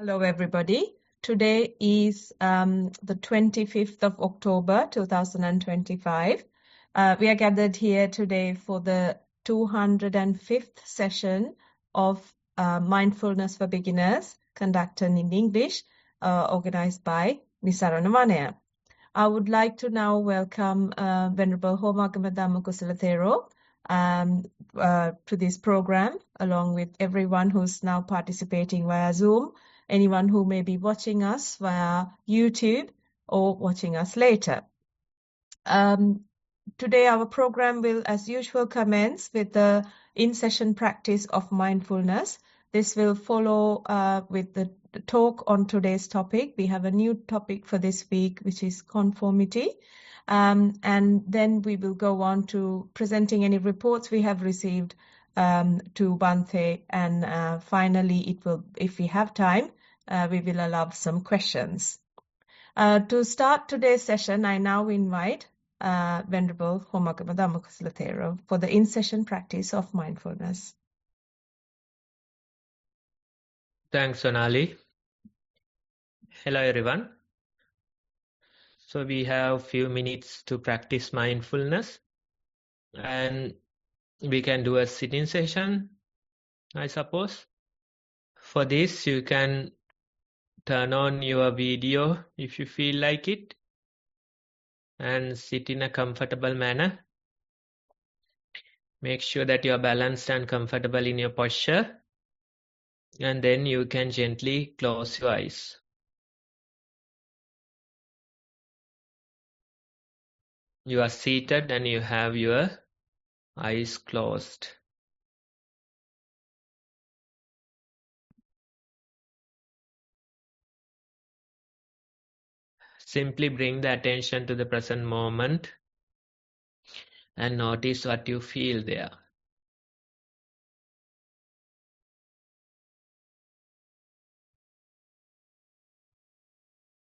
Hello, everybody. Today is the 25th of October, 2025. We are gathered here today for the 205th session of Mindfulness for Beginners, conducted in English, organized by Nissarana Vanaya. I would like to now welcome Venerable Homagama Dhamma Kusala Thero to this program, along with everyone who's now participating via Zoom, anyone who may be watching us via YouTube or watching us later. Today our program will, as usual, commence with the in-session practice of mindfulness. This will follow with the talk on today's topic. We have a new topic for this week, which is conformity. And then we will go on to presenting any reports we have received to Bhante. And finally, if we have time, we will allow some questions. To start today's session, I now invite Venerable Homagama Dhamma Kusala Thero for the in-session practice of mindfulness. Thanks, Sonali. Hello, everyone. So we have a few minutes to practice mindfulness, and we can do a sitting session, I suppose. For this, you can turn on your video if you feel like it, and sit in a comfortable manner. Make sure that you are balanced and comfortable in your posture, and then you can gently close your eyes. You are seated and you have your eyes closed. Simply bring the attention to the present moment and notice what you feel there.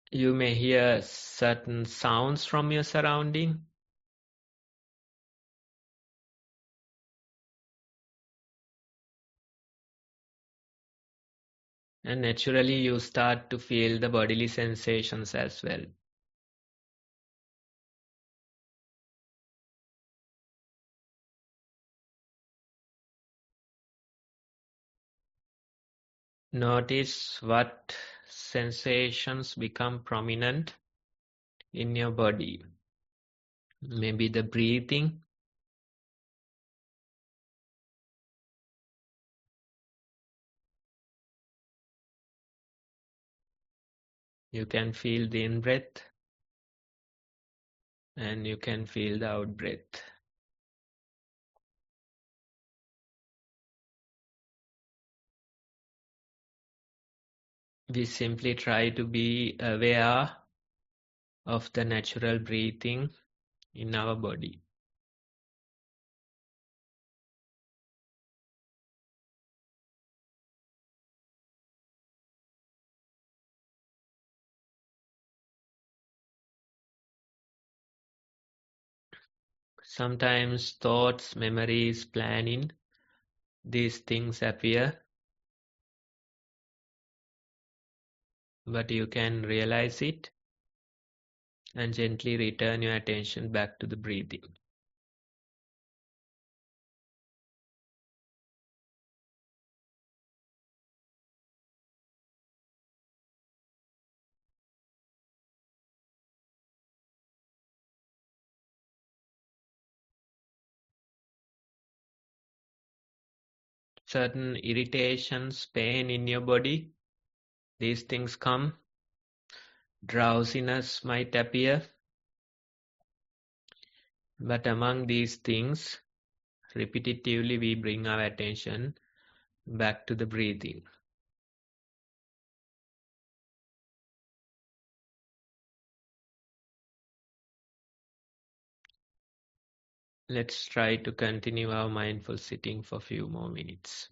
You may hear certain sounds from your surrounding. And naturally you start to feel the bodily sensations as well. Notice what sensations become prominent in your body. Maybe the breathing. You can feel the in-breath and you can feel the out-breath. We simply try to be aware of the natural breathing in our body. Sometimes thoughts, memories, planning, these things appear, but you can realize it and gently return your attention back to the breathing. Certain irritations, pain in your body, these things come. Drowsiness might appear. But among these things, repetitively we bring our attention back to the breathing. Let's try to continue our mindful sitting for a few more minutes.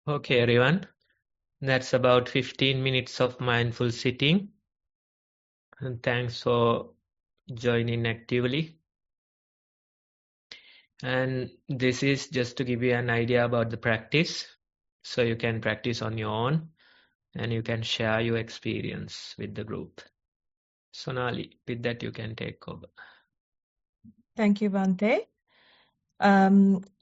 Okay, everyone. That's about 15 minutes of mindful sitting. And thanks for joining actively. And this is just to give you an idea about the practice. So you can practice on your own and you can share your experience with the group. Sonali, with that you can take over. Thank you, Bhante.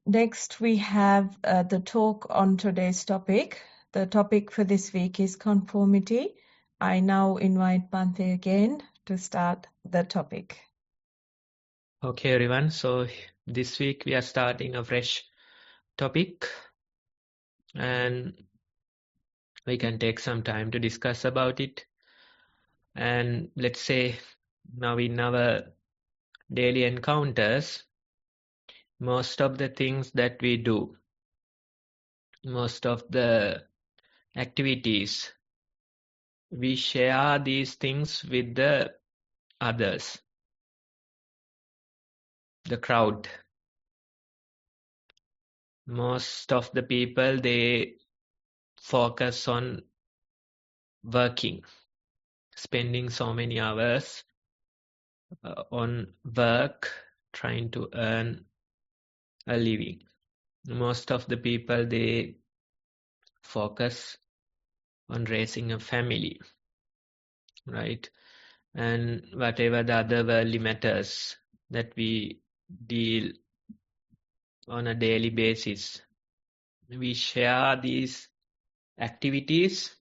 Next, we have the talk on today's topic. The topic for this week is conformity. I now invite Bhante again to start the topic. Okay, everyone. So this week we are starting a fresh topic and we can take some time to discuss about it. And let's say now in our daily encounters, most of the things that we do, most of the activities, we share these things with the others, the crowd. Most of the people, they focus on working, spending so many hours on work, trying to earn a living. Most of the people, they focus on raising a family, right? And whatever the other worldly matters that we deal on a daily basis, we share these activities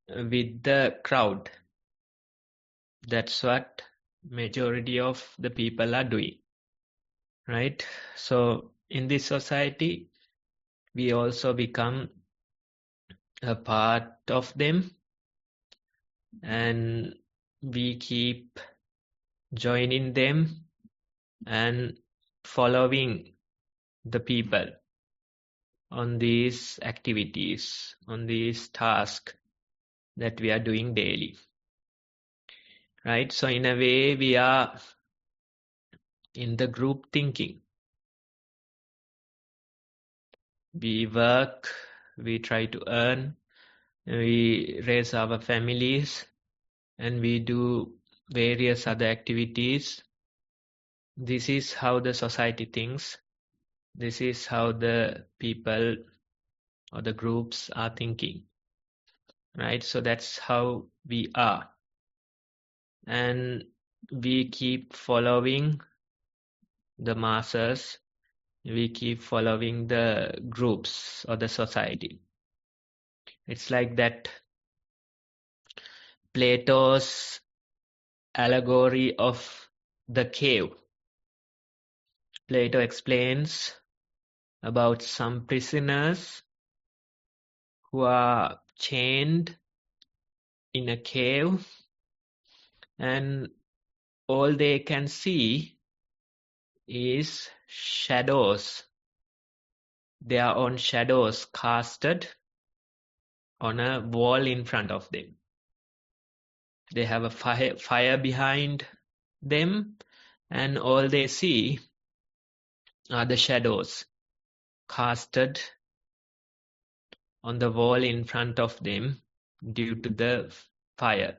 with the crowd. That's what majority of the people are doing, right? So in this society, we also become a part of them and we keep joining them and following the people on these activities, on these tasks that we are doing daily, right? So in a way, we are in the group thinking. We work, we try to earn, we raise our families, and we do various other activities. This is how the society thinks. This is how the people or the groups are thinking, right? So that's how we are. And we keep following the masses, we keep following the groups or the society. It's like that Plato's allegory of the cave. Plato explains about some prisoners who are chained in a cave and all they can see is shadows, their own shadows casted on a wall in front of them. They have a fire behind them and all they see are the shadows casted on the wall in front of them due to the fire,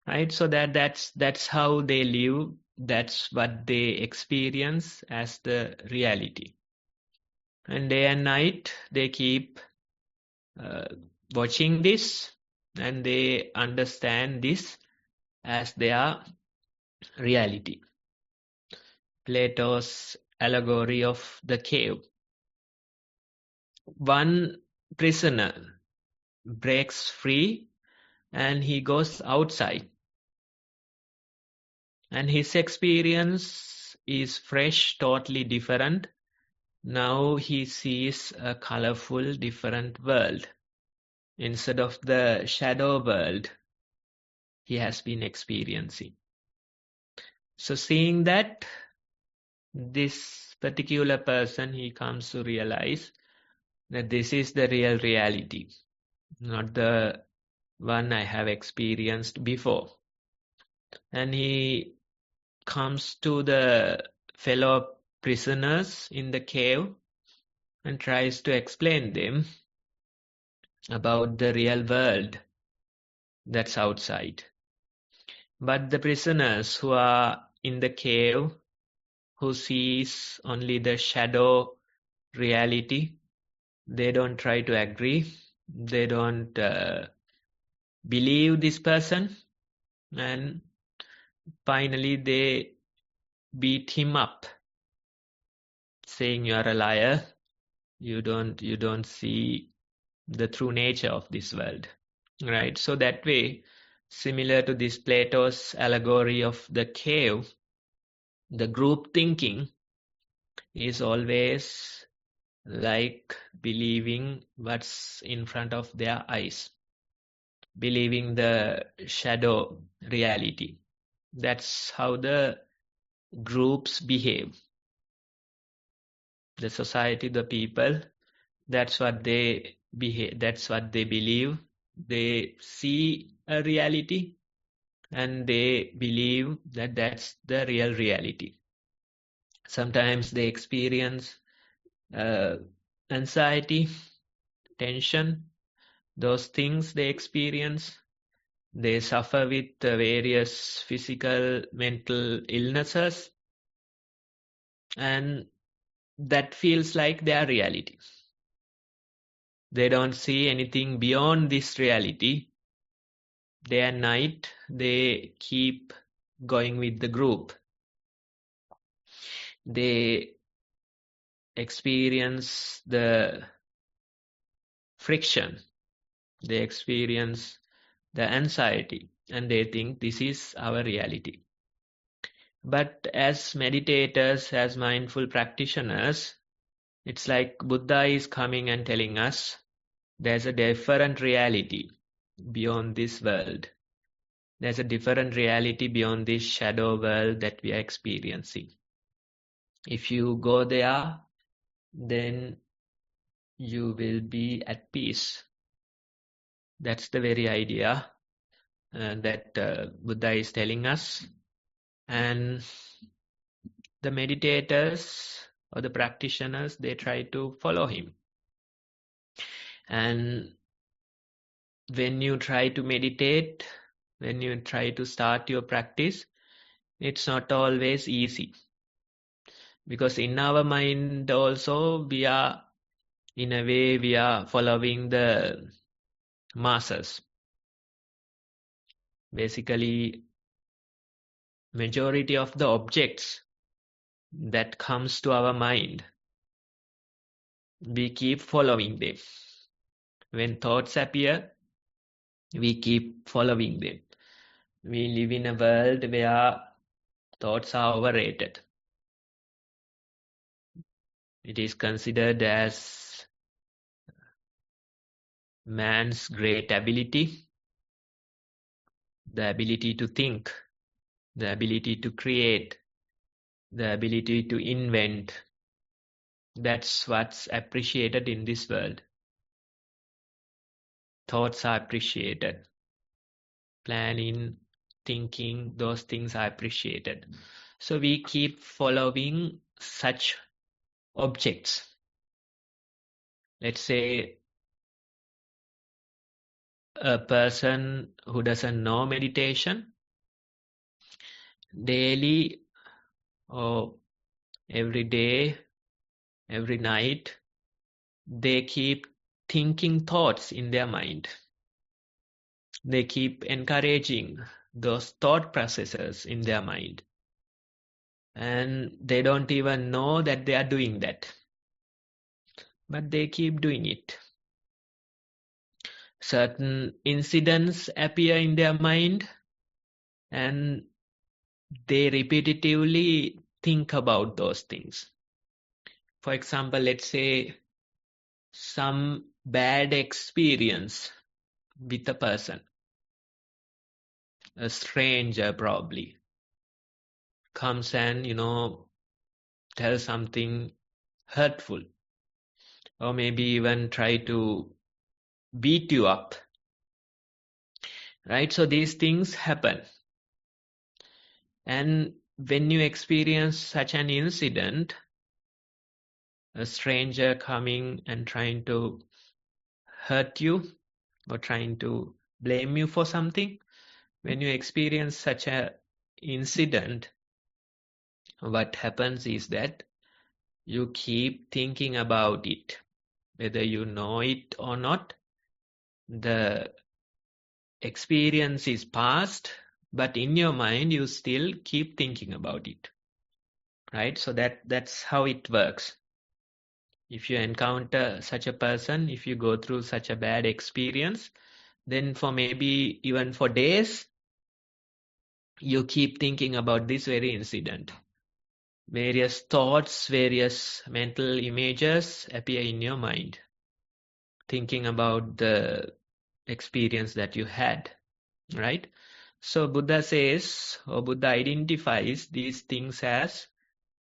right? So that's how they live, that's what they experience as the reality, and day and night they keep watching this and they understand this as their reality. Plato's allegory of the cave. One prisoner breaks free and he goes outside. And his experience is fresh, totally different. Now he sees a colorful, different world. Instead of the shadow world he has been experiencing. So seeing that, this particular person, he comes to realize that this is the real reality, not the one I have experienced before. And he comes to the fellow prisoners in the cave and tries to explain them about the real world that's outside. But the prisoners who are in the cave, who sees only the shadow reality, they don't try to agree. They don't believe this person, and finally they beat him up, saying you are a liar. You don't see the true nature of this world, right? So that way, similar to this Plato's allegory of the cave, the group thinking is always like believing what's in front of their eyes, believing the shadow reality. That's how the groups behave. The society, the people, that's what they behave, that's what they believe. They see a reality and they believe that that's the real reality. Sometimes they experience anxiety, tension, those things they experience. They suffer with various physical, mental illnesses, and that feels like their reality. They don't see anything beyond this reality. Day and night, they keep going with the group. They experience the friction. They experience the anxiety, and they think this is our reality. But as meditators, as mindful practitioners, it's like Buddha is coming and telling us there's a different reality beyond this world. There's a different reality beyond this shadow world that we are experiencing. If you go there, then you will be at peace. That's the very idea that Buddha is telling us. And the meditators or the practitioners, they try to follow him. And when you try to meditate, when you try to start your practice, it's not always easy. Because in our mind also, we are, in a way, we are following the masses. Basically, majority of the objects that comes to our mind, we keep following them. When thoughts appear, we keep following them. We live in a world where thoughts are overrated. It is considered as man's great ability, the ability to think, the ability to create, the ability to invent. That's what's appreciated in this world. Thoughts are appreciated. Planning, thinking, those things are appreciated. So we keep following such objects. Let's say a person who doesn't know meditation, daily or every day, every night, they keep thinking thoughts in their mind. They keep encouraging those thought processes in their mind. And they don't even know that they are doing that. But they keep doing it. Certain incidents appear in their mind and they repetitively think about those things. For example, let's say some bad experience with a person, a stranger probably, comes and, tells something hurtful, or maybe even try to beat you up, right? So these things happen. And when you experience such an incident, a stranger coming and trying to hurt you or trying to blame you for something. When you experience such a incident, what happens is that you keep thinking about it, whether you know it or not. The experience is past, but in your mind you still keep thinking about it, right? So that's how it works. If you encounter such a person, if you go through such a bad experience, then for maybe even for days, you keep thinking about this very incident. Various thoughts, various mental images appear in your mind, thinking about the experience that you had, right? So Buddha says, or Buddha identifies these things as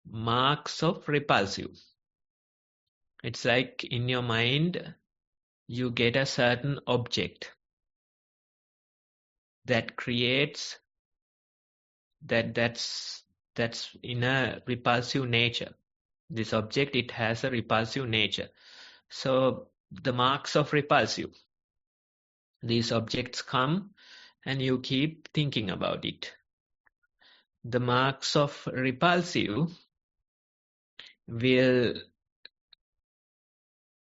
marks of repulsive. It's like in your mind, you get a certain object that creates that's in a repulsive nature. This object, it has a repulsive nature. So the marks of repulsive, these objects come and you keep thinking about it. The marks of repulsive will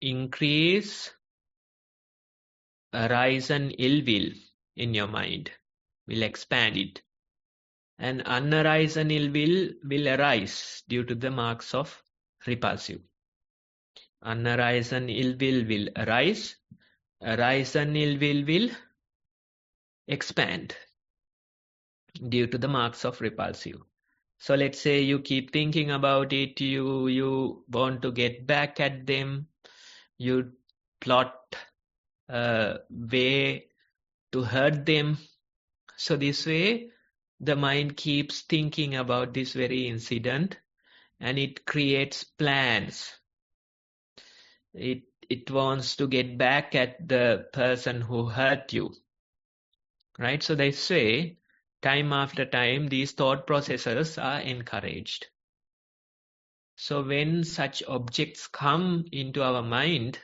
increase arise and ill will in your mind, will expand it. And unarise and ill will arise due to the marks of repulsive. Unarise and ill will arise. Arise and ill will expand due to the marks of repulsive. So let's say you keep thinking about it, you want to get back at them, you plot a way to hurt them. So this way, the mind keeps thinking about this very incident and it creates plans. It wants to get back at the person who hurt you. Right? So they say, time after time, these thought processes are encouraged. So when such objects come into our mind,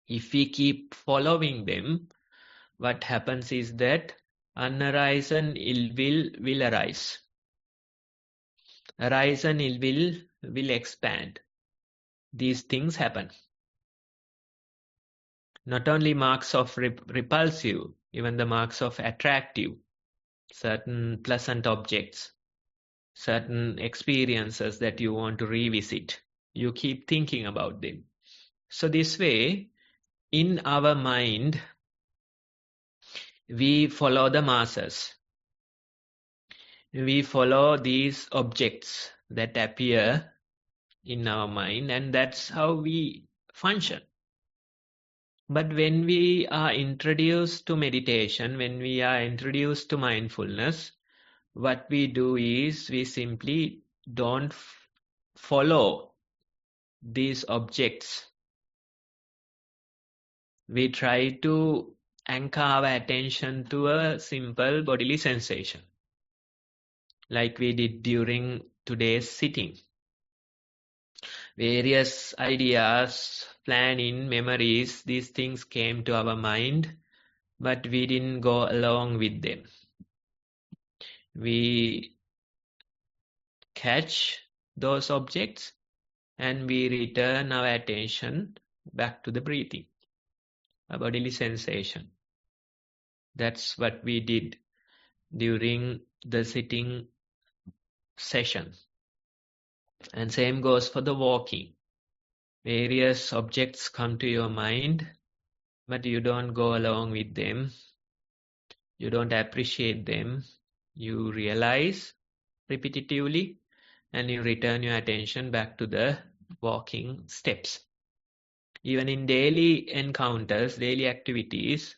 if we keep following them, what happens is that unarisen ill will arise. Arise and ill will expand. These things happen. Not only marks of repulsive, even the marks of attractive, certain pleasant objects, certain experiences that you want to revisit. You keep thinking about them. So this way, in our mind, we follow the masses. We follow these objects that appear in our mind, and that's how we function. But when we are introduced to meditation, when we are introduced to mindfulness, what we do is we simply don't follow these objects. We try to anchor our attention to a simple bodily sensation, like we did during today's sitting. Various ideas, planning, memories, these things came to our mind, but we didn't go along with them. We catch those objects and we return our attention back to the breathing, a bodily sensation. That's what we did during the sitting session. And same goes for the walking. Various objects come to your mind, but you don't go along with them. You don't appreciate them. You realize repetitively and you return your attention back to the walking steps. Even in daily encounters, daily activities,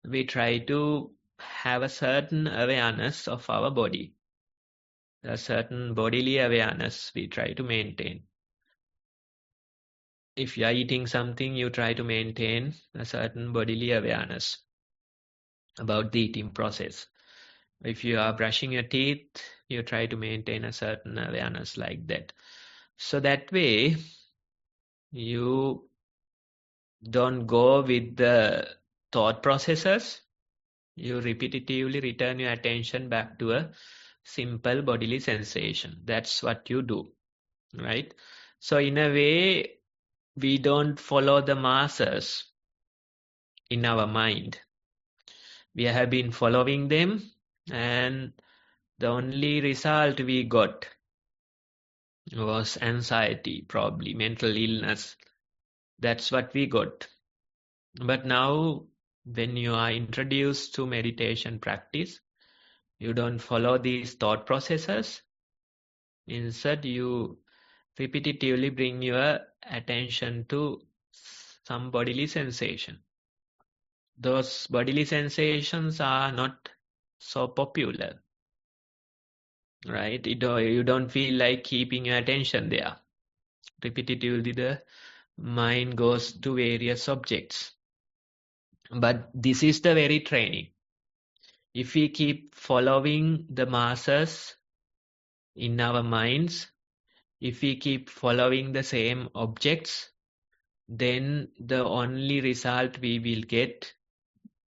we try to have a certain awareness of our body. A certain bodily awareness we try to maintain. If you are eating something, you try to maintain a certain bodily awareness about the eating process. If you are brushing your teeth, you try to maintain a certain awareness like that. So that way, You don't go with the thought processes. You repetitively return your attention back to a simple bodily sensation. That's what you do, right? So in a way, we don't follow the masses in our mind. We have been following them, and the only result we got was anxiety, probably mental illness. That's what we got. But now, when you are introduced to meditation practice, you don't follow these thought processes. Instead, you repetitively bring your attention to some bodily sensation. Those bodily sensations are not so popular, right? You don't feel like keeping your attention there. Repetitively, the mind goes to various objects. But this is the very training. If we keep following the masses in our minds, if we keep following the same objects, then the only result we will get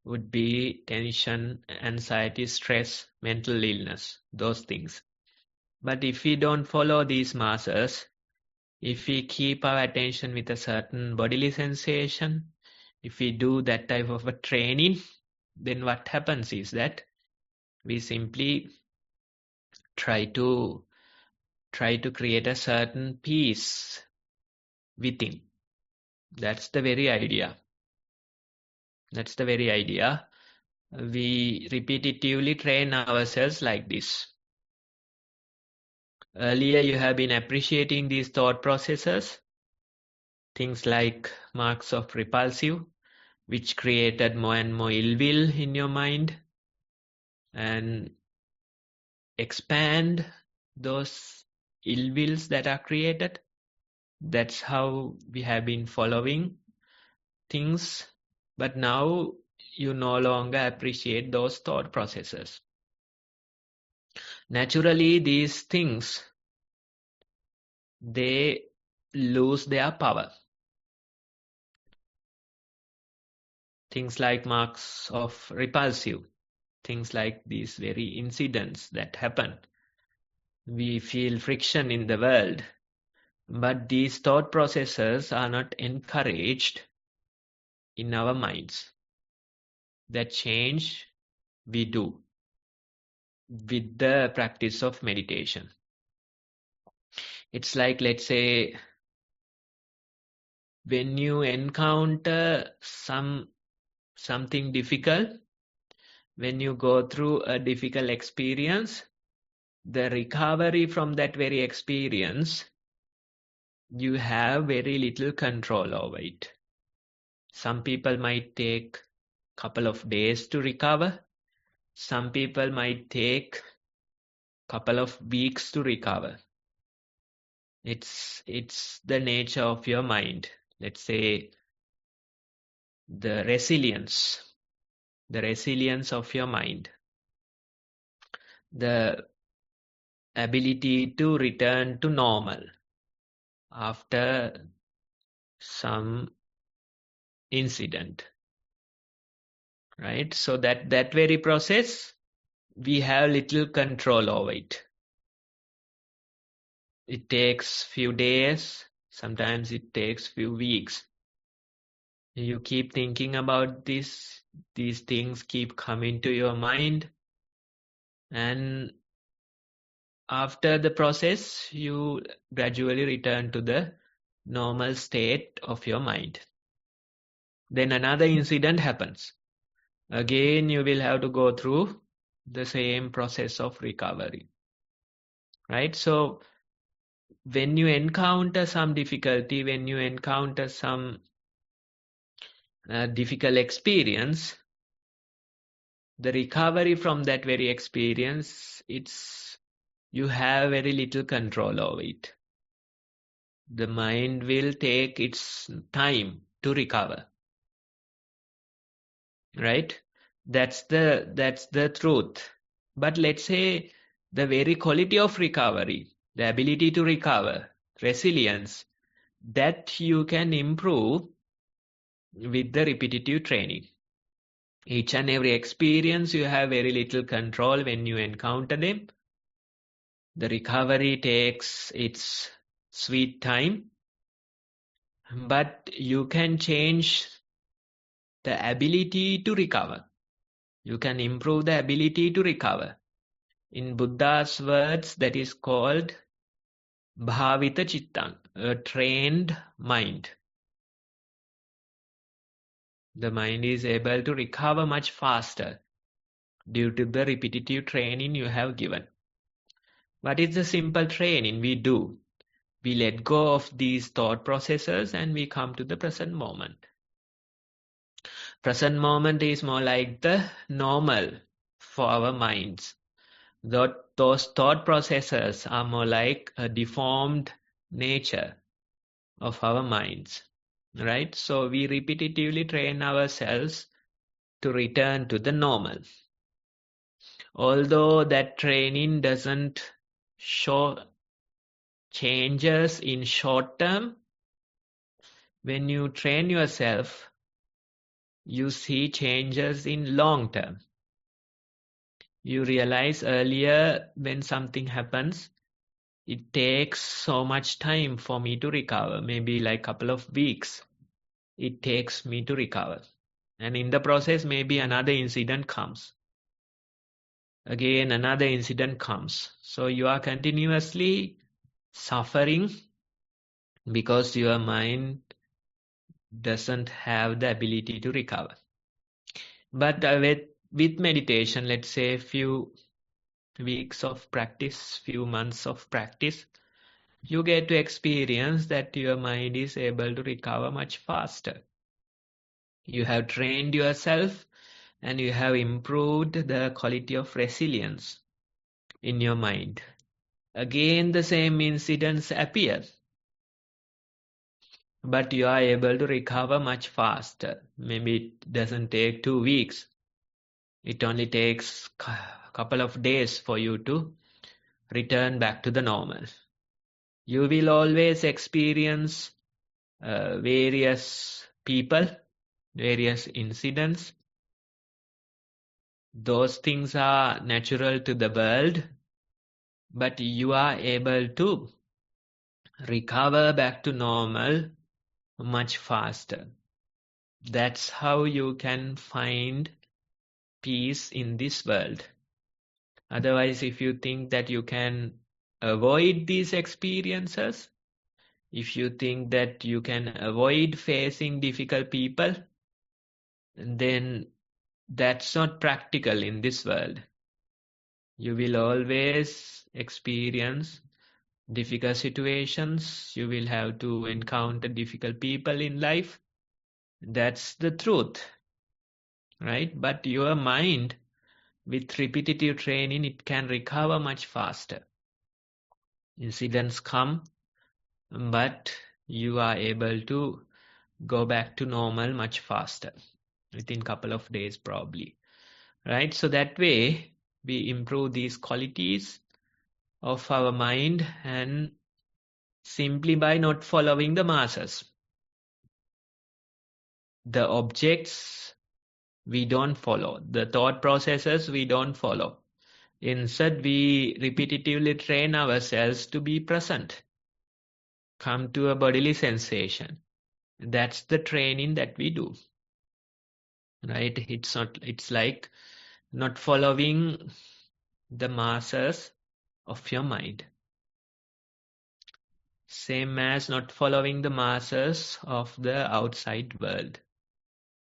would be tension, anxiety, stress, mental illness, those things. But if we don't follow these masses, if we keep our attention with a certain bodily sensation, if we do that type of a training, then what happens is that we simply try to create a certain peace within. That's the very idea. That's the very idea. We repetitively train ourselves like this. Earlier, you have been appreciating these thought processes, things like marks of repulsive, which created more and more ill will in your mind, and expand those ill wills that are created. That's how we have been following things. But now you no longer appreciate those thought processes. Naturally, these things, they lose their power. Things like marks of repulsive, things like these very incidents that happen. We feel friction in the world, but these thought processes are not encouraged in our minds. That change we do with the practice of meditation. It's like, let's say, when you encounter something difficult, when you go through a difficult experience, the recovery from that very experience, you have very little control over it. Some people might take a couple of days to recover. Some people might take a couple of weeks to recover. It's the nature of your mind. Let's say the resilience of your mind, the ability to return to normal after some incident, right? So that very process, we have little control over it. It takes few days, sometimes it takes few weeks. You keep thinking about this, these things keep coming to your mind, and after the process, you gradually return to the normal state of your mind. Then another incident happens. Again, you will have to go through the same process of recovery, right? So when you encounter some difficulty, when you encounter some difficult experience, the recovery from that very experience, you have very little control over it. The mind will take its time to recover, right? That's the truth. But let's say the very quality of recovery, the ability to recover, resilience, that you can improve with the repetitive training. Each and every experience, you have very little control when you encounter them. The recovery takes its sweet time, but you can change the ability to recover. You can improve the ability to recover. In Buddha's words, that is called bhavita chittang, a trained mind. The mind is able to recover much faster due to the repetitive training you have given. But it's a simple training we do. We let go of these thought processes and we come to the present moment. Present moment is more like the normal for our minds. Those thought processes are more like a deformed nature of our minds, right? So we repetitively train ourselves to return to the normal. Although that training doesn't show changes in short term, when you train yourself, you see changes in long term. You realize earlier when something happens, it takes so much time for me to recover, maybe like a couple of weeks. It takes me to recover. And in the process, maybe another incident comes. Again, another incident comes. So you are continuously suffering because your mind doesn't have the ability to recover. But with meditation, let's say a few weeks of practice, few months of practice, you get to experience that your mind is able to recover much faster. You have trained yourself and you have improved the quality of resilience in your mind. Again, the same incidents appear, but you are able to recover much faster. Maybe it doesn't take 2 weeks. It only takes a couple of days for you to return back to the normal. You will always experience various people, various incidents. Those things are natural to the world, but you are able to recover back to normal much faster. That's how you can find peace in this world. Otherwise, if you think that you can avoid these experiences, if you think that you can avoid facing difficult people, then that's not practical in this world. You will always experience difficult situations. You will have to encounter difficult people in life. That's the truth, right? But your mind, with repetitive training, it can recover much faster. Incidents come, but you are able to go back to normal much faster, within a couple of days probably, right? So that way, we improve these qualities of our mind and simply by not following the masses. The objects we don't follow, the thought processes we don't follow. Instead, we repetitively train ourselves to be present, come to a bodily sensation. That's the training that we do, right? It's like not following the masses of your mind. Same as not following the masses of the outside world.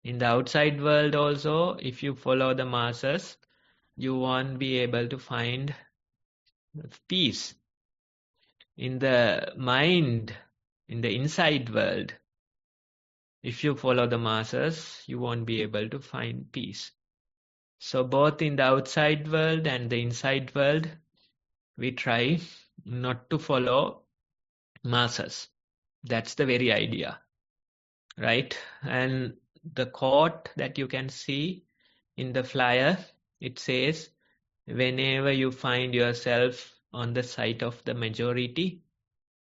In the outside world also, if you follow the masses, you won't be able to find peace. In the mind, in the inside world, if you follow the masses, you won't be able to find peace. So both in the outside world and the inside world, we try not to follow masses. That's the very idea, right? And the quote that you can see in the flyer, it says, whenever you find yourself on the side of the majority,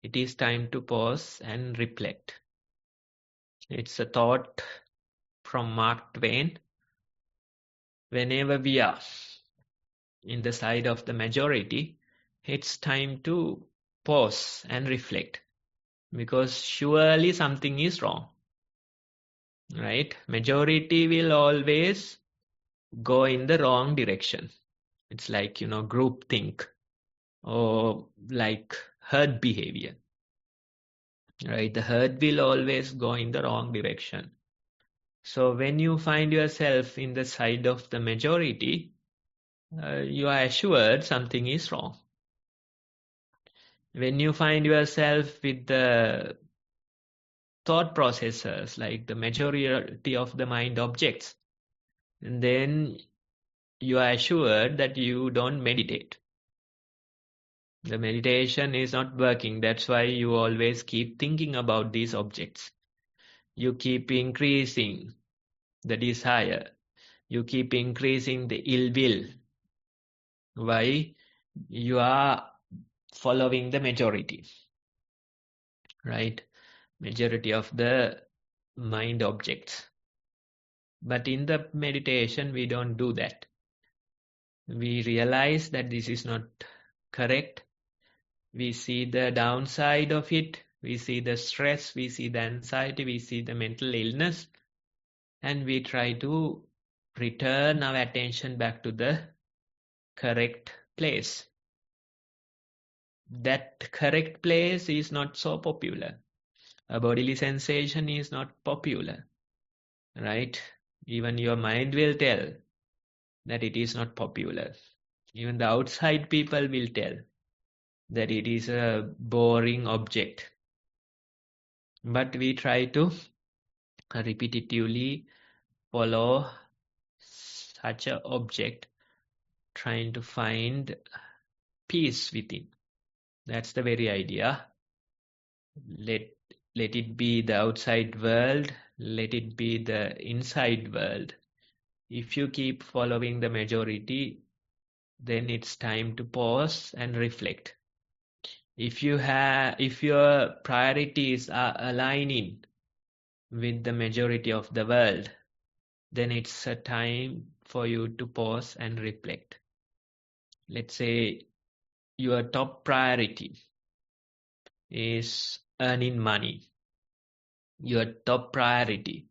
it is time to pause and reflect. It's a thought from Mark Twain. Whenever we are in the side of the majority, it's time to pause and reflect, because surely something is wrong, right? Majority will always go in the wrong direction. It's like, group think or like herd behavior, right? The herd will always go in the wrong direction. So when you find yourself in the side of the majority, you are assured something is wrong. When you find yourself with the thought processors, like the majority of the mind objects, and then you are assured that you don't meditate. The meditation is not working. That's why you always keep thinking about these objects. You keep increasing the desire. You keep increasing the ill will. Why? You are following the majority, right? Majority of the mind objects. But in the meditation, we don't do that. We realize that this is not correct. We see the downside of it. We see the stress. We see the anxiety. We see the mental illness. And we try to return our attention back to the correct place. That correct place is not so popular. A bodily sensation is not popular, right? Even your mind will tell that it is not popular. Even the outside people will tell that it is a boring object. But we try to repetitively follow such an object, trying to find peace within. That's the very idea. Let it be the outside world, let it be the inside world. If you keep following the majority, then it's time to pause and reflect. If your priorities are aligning with the majority of the world, then it's a time for you to pause and reflect. Let's say your top priority is earning money. Your top priority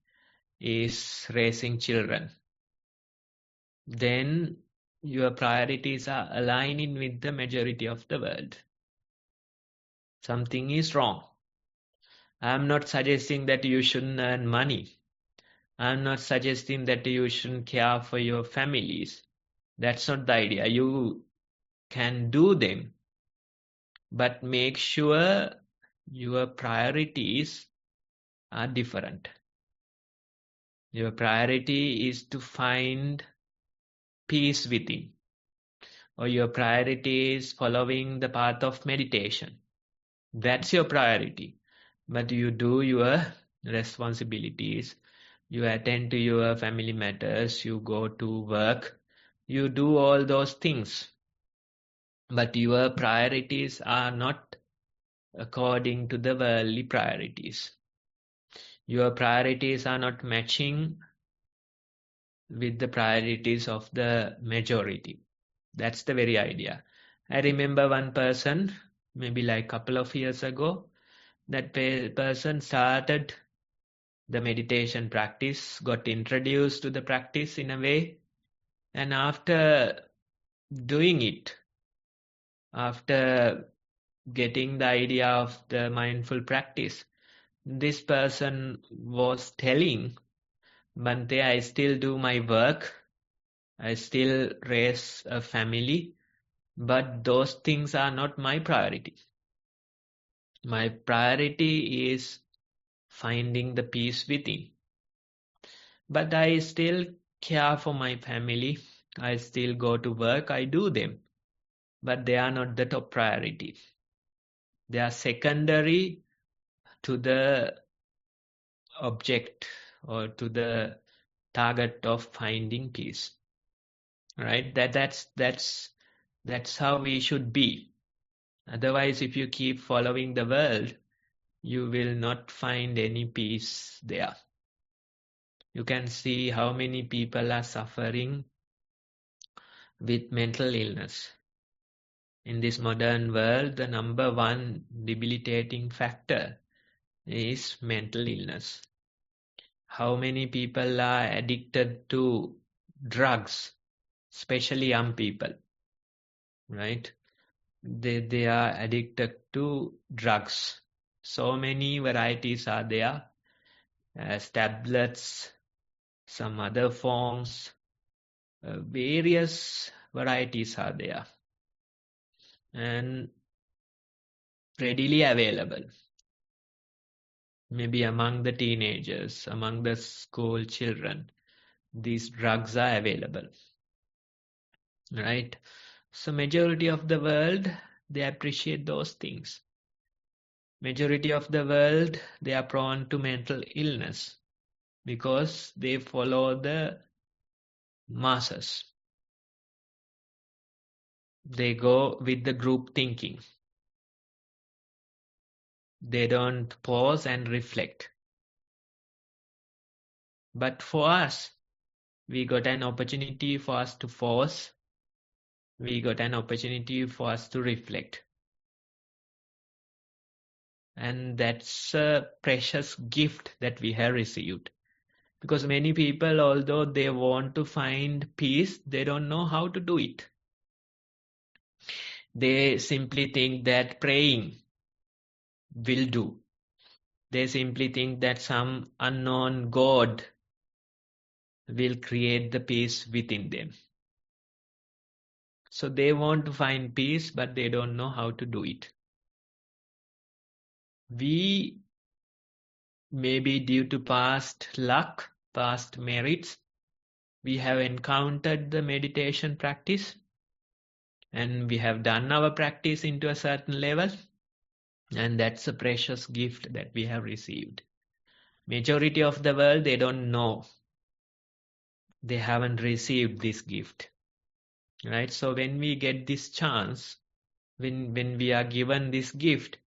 is raising children. Then your priorities are aligning with the majority of the world. Something is wrong. I'm not suggesting that you shouldn't earn money. I'm not suggesting that you shouldn't care for your families. That's not the idea. You can do them, but make sure your priorities are different. Your priority is to find peace within, or your priority is following the path of meditation. That's your priority. But you do your responsibilities, you attend to your family matters, you go to work, you do all those things. But your priorities are not according to the worldly priorities. Your priorities are not matching with the priorities of the majority. That's the very idea. I remember one person, maybe like a couple of years ago, that person started the meditation practice, got introduced to the practice in a way, and after doing it, after getting the idea of the mindful practice, this person was telling, Bante, I still do my work, I still raise a family, but those things are not my priority. My priority is finding the peace within. But I still care for my family. I still go to work. I do them. But they are not the top priority. They are secondary to the object or to the target of finding peace. Right? That's how we should be. Otherwise, if you keep following the world, you will not find any peace there. You can see how many people are suffering with mental illness. In this modern world, the number one debilitating factor is mental illness. How many people are addicted to drugs, especially young people, right? They are addicted to drugs. So many varieties are there, as tablets, some other forms, various varieties are there and readily available. Maybe among the teenagers, among the school children, these drugs are available, right? So majority of the world, they appreciate those things. Majority of the world, they are prone to mental illness because they follow the masses. They go with the group thinking. They don't pause and reflect. But for us, we got an opportunity for us to pause. We got an opportunity for us to reflect. And that's a precious gift that we have received. Because many people, although they want to find peace, they don't know how to do it. They simply think that praying will do. They simply think that some unknown God will create the peace within them. So they want to find peace, but they don't know how to do it. We, maybe due to past luck, past merits, we have encountered the meditation practice and we have done our practice into a certain level, and that's a precious gift that we have received. Majority of the world, they don't know. They haven't received this gift, right? So when we get this chance, when we are given this gift,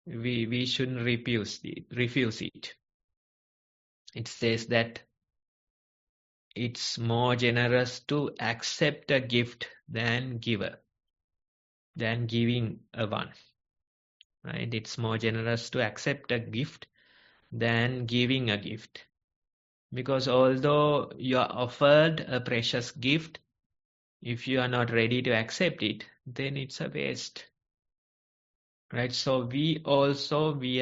we shouldn't refuse it. It says that it's more generous to accept a gift than giving a one, right? It's more generous to accept a gift than giving a gift. Because although you are offered a precious gift, if you are not ready to accept it, then it's a waste, right? So we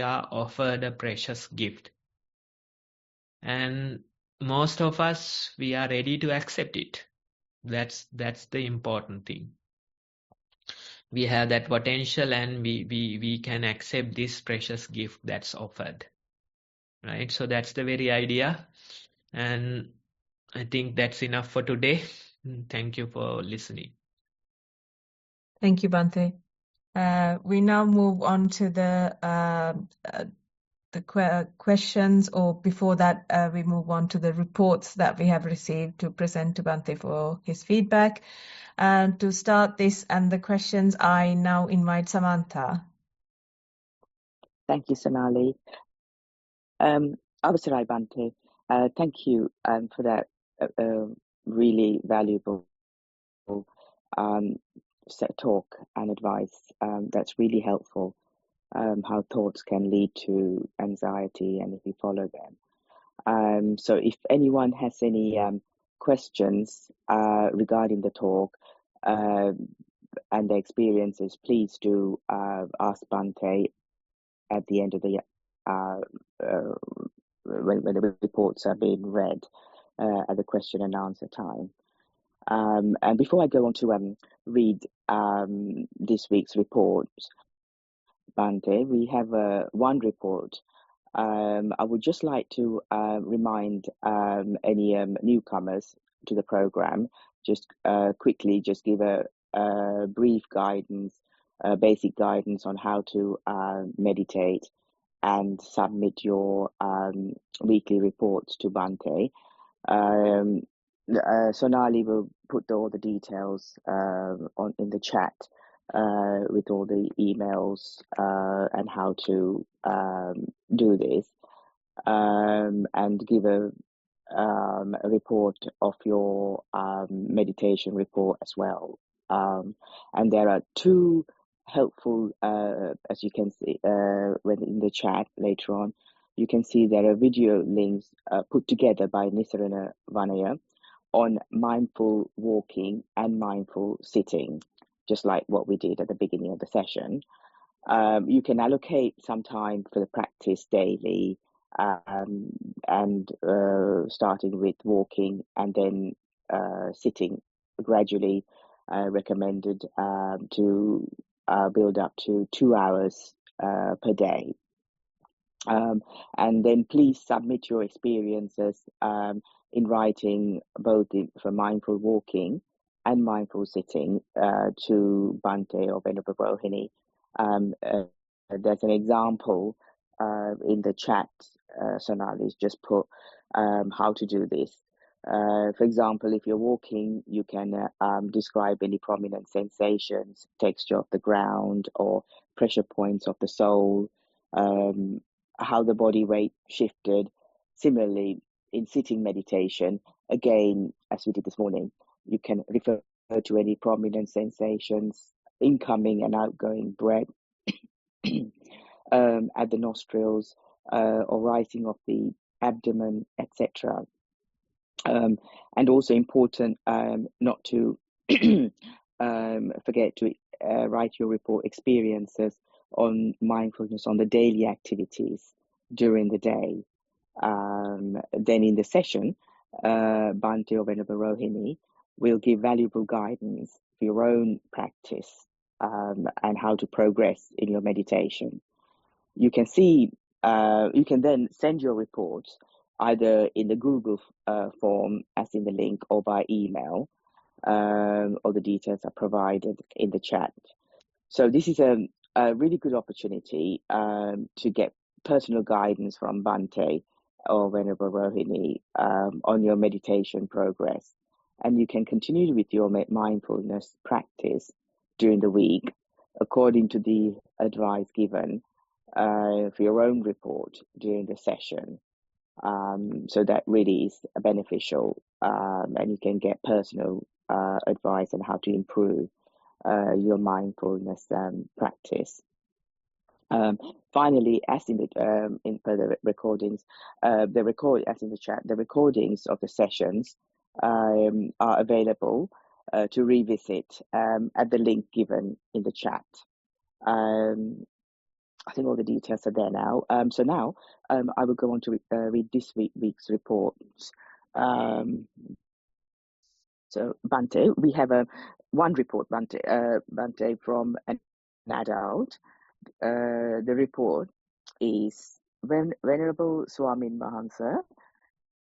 are offered a precious gift. And most of us, we are ready to accept it. That's the important thing. We have that potential and we can accept this precious gift that's offered, right? So that's the very idea. And I think that's enough for today. Thank you for listening. Thank you, Bhante. We now move on to the questions, or before that, we move on to the reports that we have received to present to Bhante for his feedback. And to start this and the questions, I now invite Samantha. Thank you, Sonali. Avasarai Bhante, thank you for that really valuable talk and advice. That's really helpful, how thoughts can lead to anxiety and if we follow them. So if anyone has any questions regarding the talk and their experiences, please do ask Bhante at the end of the when the reports are being read at the question and answer time. And before I go on to read this week's report, Bhante, we have one report. I would just like to remind any newcomers to the program, just quickly just give a brief guidance, basic guidance on how to meditate and submit your weekly reports to Bhante. Sonali will put all the details in the chat with all the emails and how to do this, and give a report of your meditation report as well. And there are two helpful, as you can see when in the chat later on, you can see there are video links put together by Nissarana Vanaya on mindful walking and mindful sitting, just like what we did at the beginning of the session. You can allocate some time for the practice daily, and starting with walking and then sitting gradually, recommended to build up to 2 hours per day. And then please submit your experiences in writing, both for mindful walking and mindful sitting, to Bhante or Venerable Rohini. There's an example in the chat. Sonali's just put how to do this. For example, if you're walking, you can describe any prominent sensations, texture of the ground, or pressure points of the sole, how the body weight shifted. Similarly, in sitting meditation, again, as we did this morning, you can refer to any prominent sensations, incoming and outgoing breath at the nostrils, or rising of the abdomen, etc. And also important not to forget to write your report experiences on mindfulness on the daily activities during the day. Then in the session, Bhante or Venerable Rohini will give valuable guidance for your own practice and how to progress in your meditation. You can see, you can then send your reports either in the Google form as in the link or by email. All the details are provided in the chat. So this is a really good opportunity to get personal guidance from Bhante or Venerable Rohini on your meditation progress. And you can continue with your mindfulness practice during the week according to the advice given for your own report during the session. So that really is beneficial, and you can get personal advice on how to improve your mindfulness practice. Finally, as in the in further recordings, as in the chat, the recordings of the sessions are available to revisit at the link given in the chat. I think all the details are there now. So now I will go on to read this week's reports. So Bhante, we have one report, Bhante, from an adult. The report is Venerable Swamin Mahansa,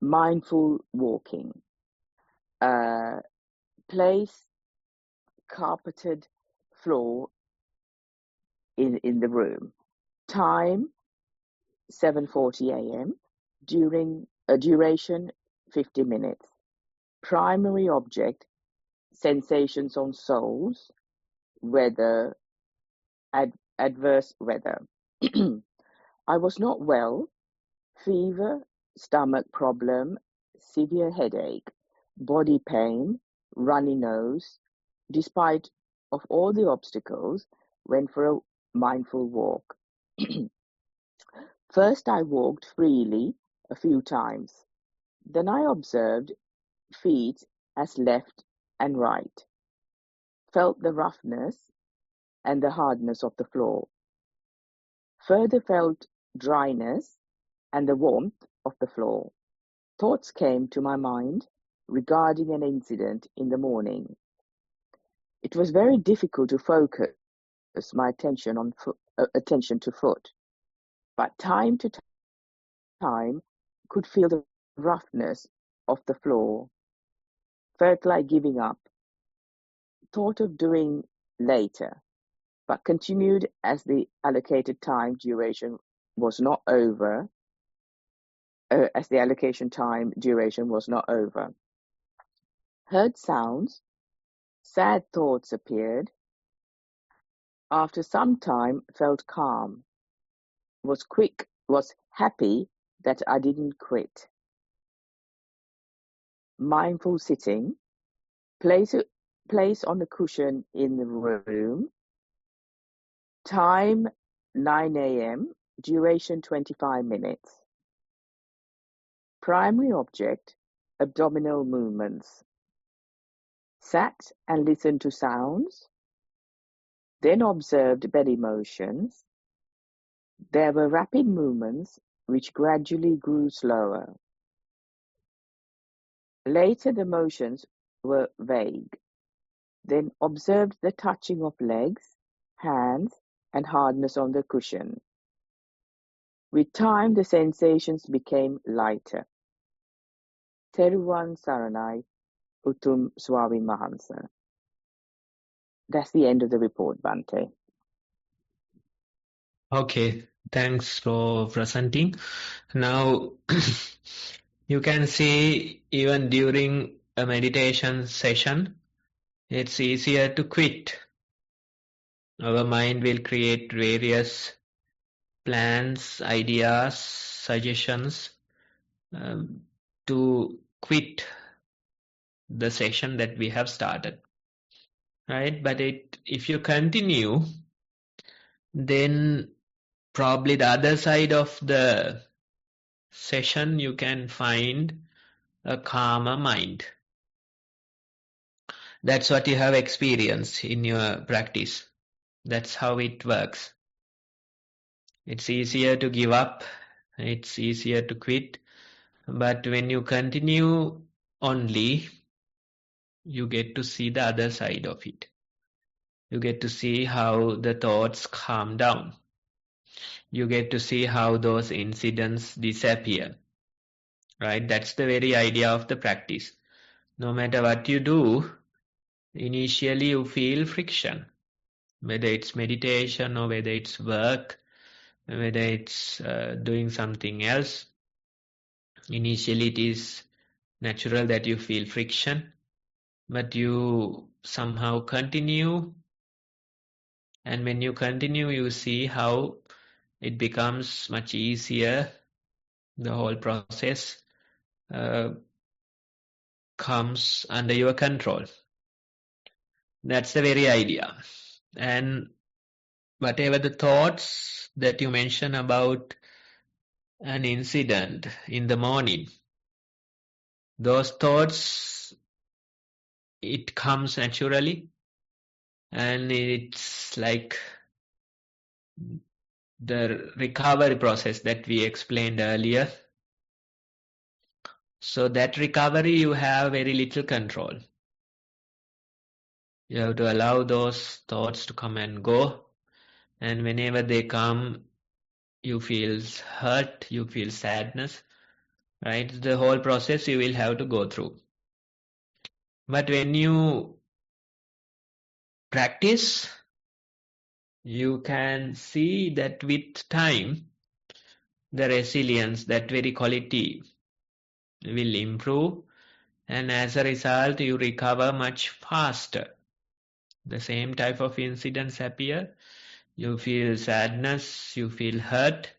mindful walking. Place carpeted floor in the room. Time 7:40 a.m. Duration 50 minutes. Primary object sensations on soles. Weather adverse weather. I was not well. Fever, stomach problem, severe headache, body pain, runny nose. Despite of all the obstacles, went for a mindful walk. First I walked freely a few times. Then I observed feet as left and right. Felt the roughness and the hardness of the floor. Further felt dryness and the warmth of the floor. Thoughts came to my mind regarding an incident in the morning. It was very difficult to focus my attention on attention to foot, but time to time could feel the roughness of the floor. Felt like giving up. Thought of doing later, but continued as the allocated time duration was not over. As the allocation time duration was not over. Heard sounds. Sad thoughts appeared. After some time, felt calm, was happy that I didn't quit. Mindful sitting, place on the cushion in the room, time 9 a.m., duration 25 minutes. Primary object, abdominal movements. Sat and listened to sounds, then observed belly motions. There were rapid movements which gradually grew slower. Later the motions were vague. Then observed the touching of legs, hands, and hardness on the cushion. With time the sensations became lighter. Theruvan Saranai, Utum Swami Mahansa. That's the end of the report, Bante. Okay, thanks for presenting. Now, you can see even during a meditation session, it's easier to quit. Our mind will create various plans, ideas, suggestions to quit the session that we have started. Right? But if you continue, then probably the other side of the session you can find a calmer mind. That's what you have experienced in your practice. That's how it works. It's easier to give up, it's easier to quit, but when you continue only, you get to see the other side of it. You get to see how the thoughts calm down. You get to see how those incidents disappear. Right? That's the very idea of the practice. No matter what you do, initially you feel friction. Whether it's meditation or whether it's work, whether it's doing something else. Initially it is natural that you feel friction, but you somehow continue, and when you continue you see how it becomes much easier. The whole process comes under your control. That's the very idea. And whatever the thoughts that you mention about an incident in the morning, those thoughts, it comes naturally, and it's like the recovery process that we explained earlier. So that recovery you have very little control. You have to allow those thoughts to come and go, and whenever they come, you feel hurt, you feel sadness, right? The whole process you will have to go through. But when you practice, you can see that with time, the resilience, that very quality will improve, and as a result, you recover much faster. The same type of incidents appear. You feel sadness, you feel hurt,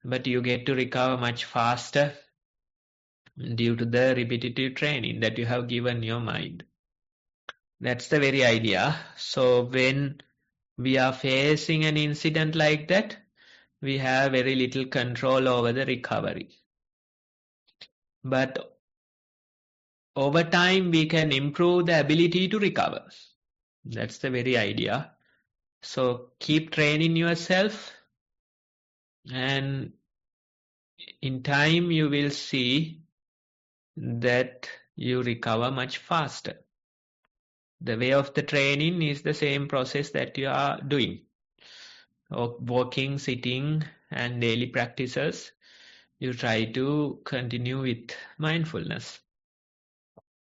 but you get to recover much faster due to the repetitive training that you have given your mind. That's the very idea. So when we are facing an incident like that, we have very little control over the recovery. But over time, we can improve the ability to recover. That's the very idea. So keep training yourself, and in time you will see that you recover much faster. The way of the training is the same process that you are doing. Walking, sitting, and daily practices. You try to continue with mindfulness.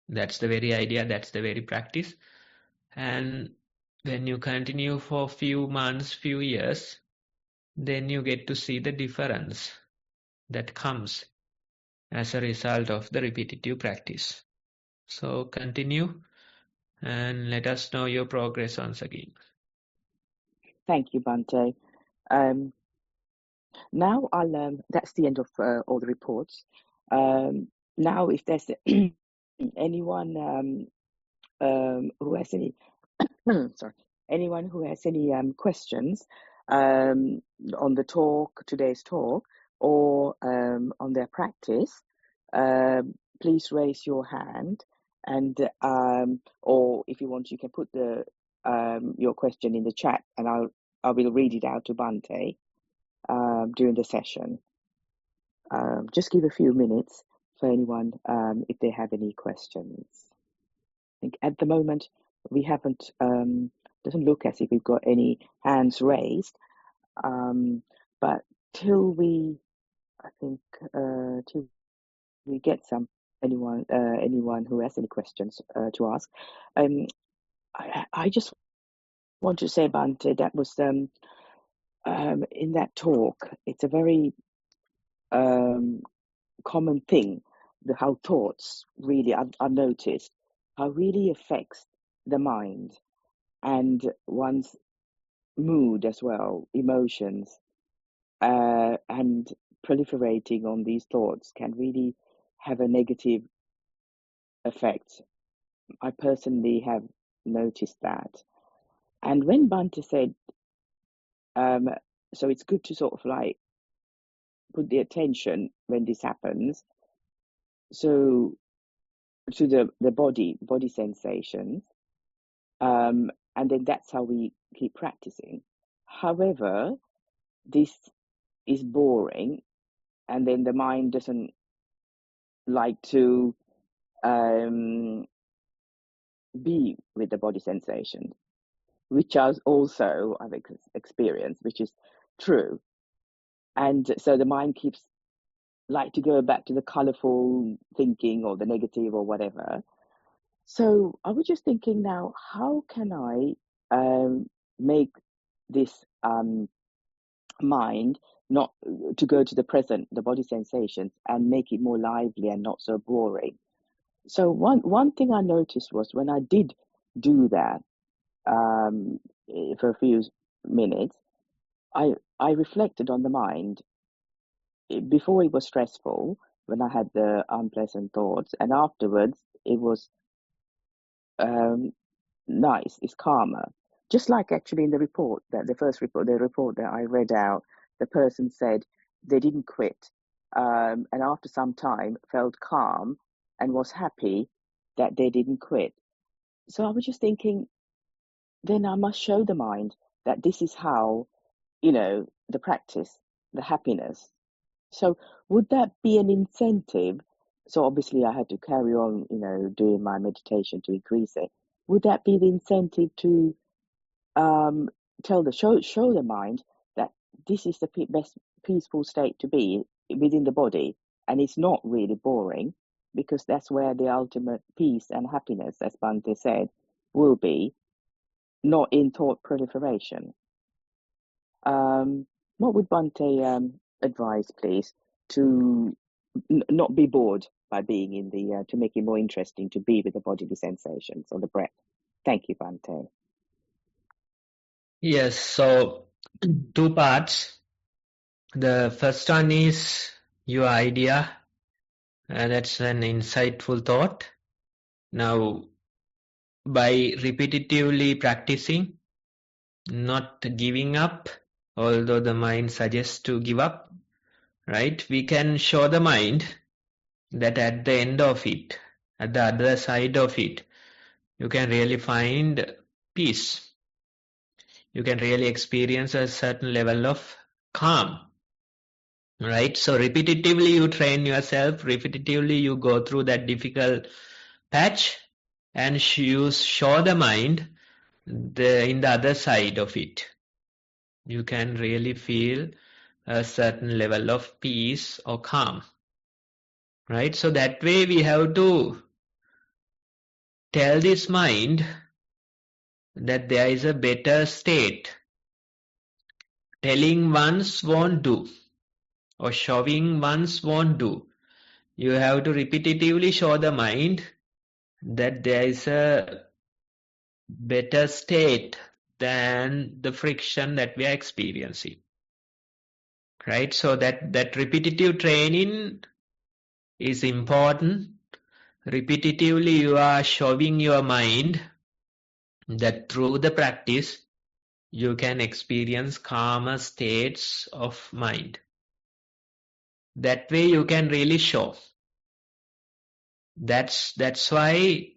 That's the very idea, that's the very practice. And when you continue for few months, few years, then you get to see the difference that comes as a result of the repetitive practice. So continue and let us know your progress once again. Thank you, Bhante. Now that's the end of all the reports. Now, if there's anyone who has any, sorry, anyone who has any questions on the talk, today's talk, or on their practice, please raise your hand, and or if you want, you can put the your question in the chat, and I will read it out to Bhante during the session. Just give a few minutes for anyone if they have any questions. I think at the moment we haven't, doesn't look as if we've got any hands raised, but till we get anyone who has any questions to ask, I just want to say, Bhante, that was in that talk, it's a very common thing, how thoughts really, I've noticed, how really affects the mind and one's mood as well, emotions, and proliferating on these thoughts can really have a negative effect. I personally have noticed that. And when Bhante said, so it's good to sort of like put the attention when this happens, so to the body sensations, and then that's how we keep practicing. However, this is boring, and then the mind doesn't like to be with the body sensations, which I've experienced, which is true. And so the mind keeps like to go back to the colorful thinking or the negative or whatever. So I was just thinking now, how can I make this mind not to go to the present, the body sensations, and make it more lively and not so boring? So one thing I noticed was when I did do that for a few minutes, I reflected on the mind. Before it was stressful, when I had the unpleasant thoughts, and afterwards it was nice, it's calmer. Just like actually in the report, the report that I read out, the person said they didn't quit, and after some time felt calm and was happy that they didn't quit. So I was just thinking, then I must show the mind that this is how, the practice, the happiness. So would that be an incentive? So obviously I had to carry on, doing my meditation to increase it. Would that be the incentive to show the mind that this is the best peaceful state to be within the body, and it's not really boring, because that's where the ultimate peace and happiness, as Bhante said, will be, not in thought proliferation. What would Bhante advise, please, to not be bored by being in the, to make it more interesting to be with the bodily sensations or the breath? Thank you, Bhante. Yes, so 2 parts. The first one is your idea, and that's an insightful thought. Now, by repetitively practicing, not giving up, although the mind suggests to give up, right? We can show the mind that at the end of it, at the other side of it, you can really find peace. You can really experience a certain level of calm, right? So repetitively you train yourself, repetitively you go through that difficult patch, and you show the mind in the other side of it. You can really feel a certain level of peace or calm, right? So that way we have to tell this mind that there is a better state. Telling once won't do, or showing once won't do. You have to repetitively show the mind that there is a better state than the friction that we are experiencing. Right? So that repetitive training is important. Repetitively, you are showing your mind that through the practice, you can experience calmer states of mind. That way you can really show. That's why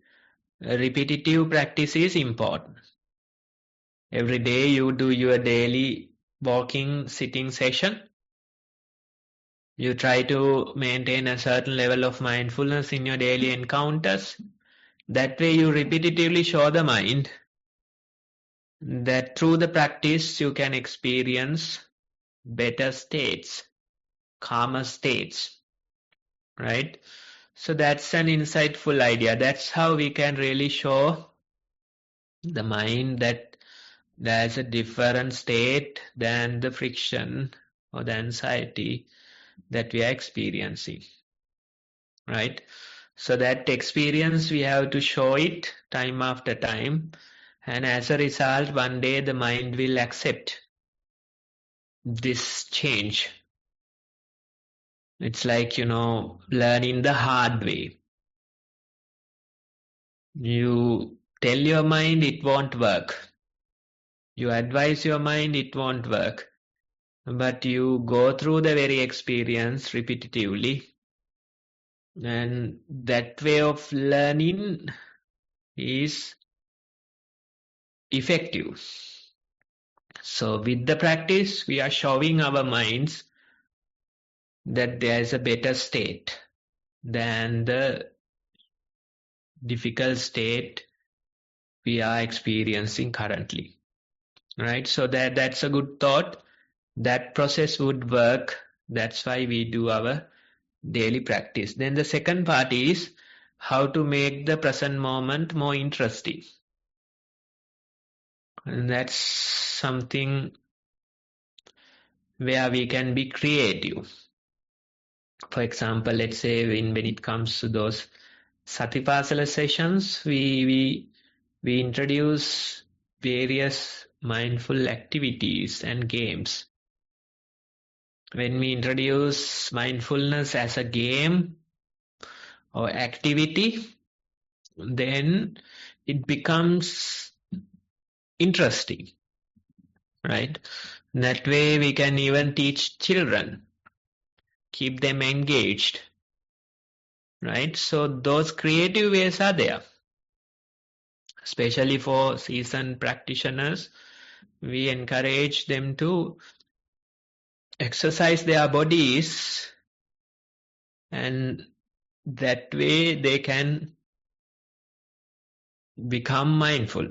repetitive practice is important. Every day you do your daily walking, sitting session. You try to maintain a certain level of mindfulness in your daily encounters. That way you repetitively show the mind that through the practice you can experience better states, calmer states, right? So that's an insightful idea. That's how we can really show the mind that there's a different state than the friction or the anxiety that we are experiencing, right? So that experience we have to show it time after time, and as a result one day the mind will accept this change. It's like, learning the hard way. You tell your mind it won't work. You advise your mind it won't work. But you go through the very experience repetitively. And that way of learning is effective. So with the practice, we are showing our minds that there is a better state than the difficult state we are experiencing currently. Right? So that's a good thought. That process would work. That's why we do our daily practice. Then the second part is how to make the present moment more interesting. And that's something where we can be creative. For example, let's say when it comes to those Satipasala sessions, we introduce various mindful activities and games. When we introduce mindfulness as a game or activity, then it becomes interesting, right? That way we can even teach children, keep them engaged, right? So those creative ways are there. Especially for seasoned practitioners, we encourage them to exercise their bodies, and that way they can become mindful,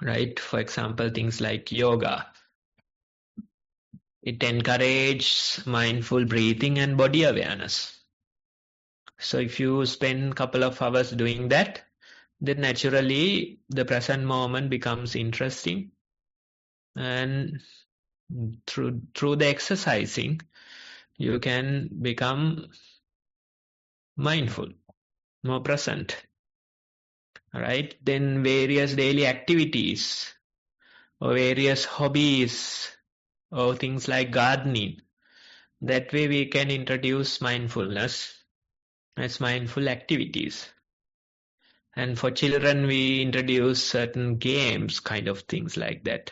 right? For example, things like yoga. It encourages mindful breathing and body awareness. So if you spend a couple of hours doing that, then naturally the present moment becomes interesting, and through the exercising you can become mindful, more present. Right? Then various daily activities or various hobbies or things like gardening. That way we can introduce mindfulness as mindful activities. And for children we introduce certain games, kind of things like that.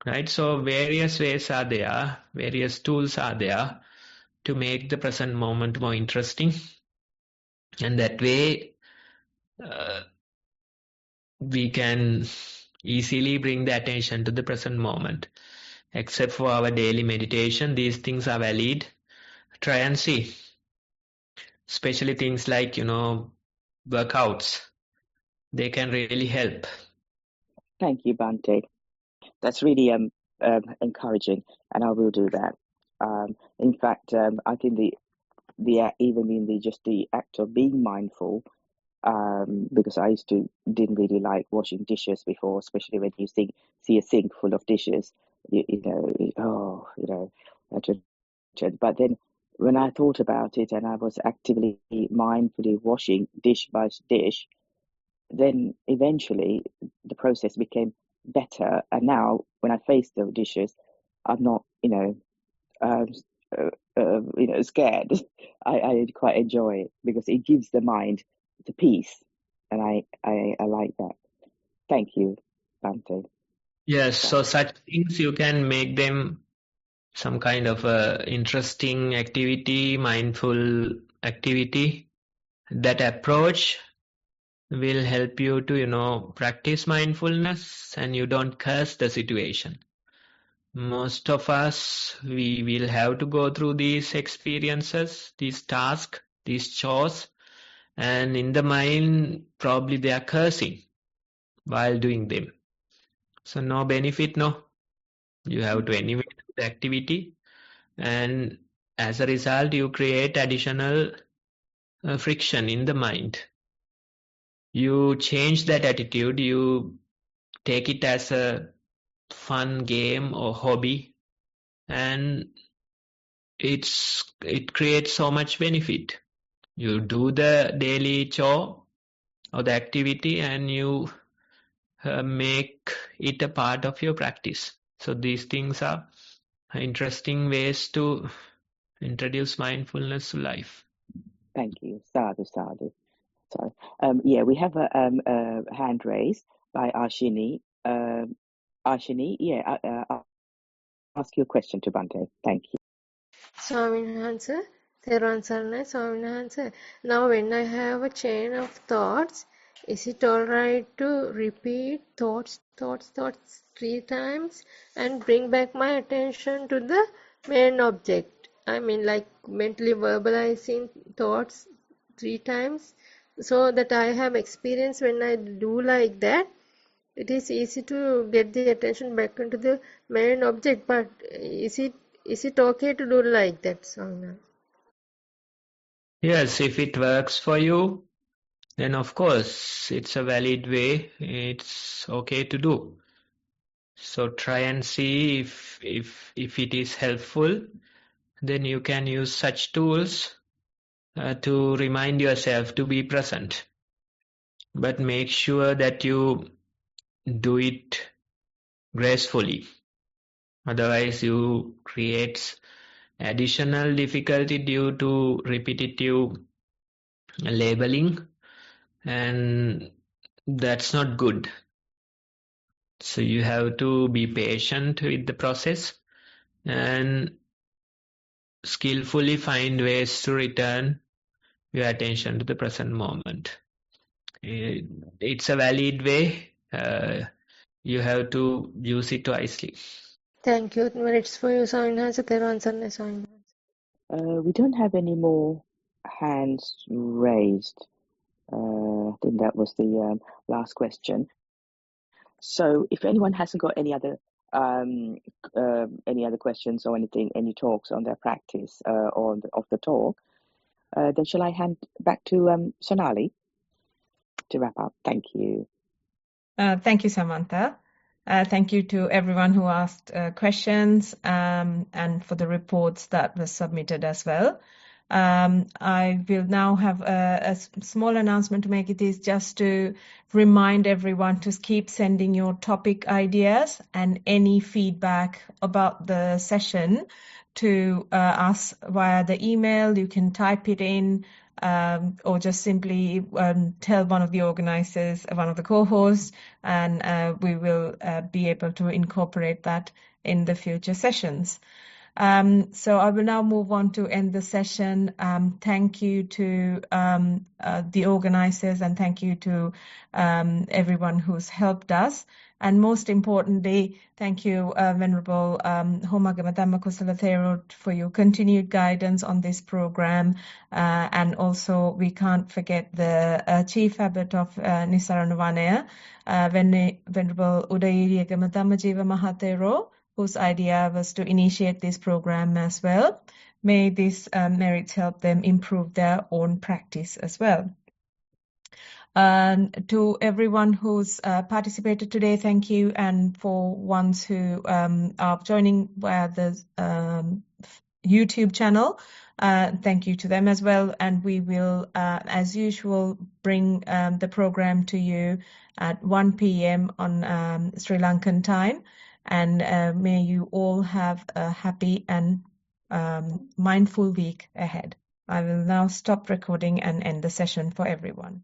Right? So various ways are there, various tools are there to make the present moment more interesting. And that way we can easily bring the attention to the present moment. Except for our daily meditation, these things are valid. Try and see. Especially things like, workouts. They can really help. Thank you, Bhante. That's really encouraging, and I will do that. In fact, I think even in the act of being mindful, because I didn't really like washing dishes before, especially when you see a sink full of dishes, but then when I thought about it and I was actively mindfully washing dish by dish, then eventually the process became better. And now when I face the dishes, I'm not, scared. I quite enjoy it because it gives the mind the peace, and I like that. Thank you, Bante. Yes, So, so such things you can make them some kind of a interesting activity, mindful activity. That approach will help you to, practice mindfulness and you don't curse the situation. Most of us, we will have to go through these experiences, these tasks, these chores, and in the mind, probably they are cursing while doing them. So no benefit, no. You have to anyway do the activity, and as a result, you create additional friction in the mind. You change that attitude, you take it as a fun game or hobby, and it creates so much benefit. You do the daily chore or the activity and you make it a part of your practice. So these things are interesting ways to introduce mindfulness to life. thank you. Sadhu, sadhu. So, we have a hand raised by Ashini. Ashini, ask your question to Bante. Thank you. Swamini Hansa, Thero Swamini Hansa. Now when I have a chain of thoughts, is it alright to repeat thoughts 3 times and bring back my attention to the main object? I mean, like mentally verbalizing thoughts 3 times, so that I have experience. When I do like that, it is easy to get the attention back into the main object. But is it okay to do like that, Swamina? Yes, if it works for you, then of course it's a valid way. It's okay to do. So try and see if it is helpful. Then you can use such tools to remind yourself to be present. But make sure that you do it gracefully. Otherwise, you create additional difficulty due to repetitive labeling, and that's not good. So you have to be patient with the process and skillfully find ways to return your attention to the present moment. It's a valid way. You have to use it wisely. Thank you. Minutes for you, Swamina. Thero Swamina. We don't have any more hands raised. I think that was the last question. So, if anyone hasn't got any other questions or anything, any talks on their practice or of the talk, then shall I hand back to Sonali to wrap up? Thank you. Thank you, Samantha. Thank you to everyone who asked questions and for the reports that were submitted as well. I will now have a small announcement to make. It is just to remind everyone to keep sending your topic ideas and any feedback about the session to us via the email. You can type it in or just simply tell one of the organizers, one of the co-hosts, and we will be able to incorporate that in the future sessions. So I will now move on to end the session. Thank you to the organizers and thank you to everyone who's helped us. And most importantly, thank you, Venerable Homagama Dhamma Kusala Thero, for your continued guidance on this program. And also, we can't forget the Chief Abbot of Nissarana Vanaya, Venerable Udayiriyagama Dhammajiva Mahathero, whose idea was to initiate this program as well. May these merits help them improve their own practice as well. To everyone who's participated today, thank you. And for ones who are joining via the YouTube channel. Thank you to them as well. And we will, as usual, bring the program to you at 1 p.m. on Sri Lankan time. And may you all have a happy and mindful week ahead. I will now stop recording and end the session for everyone.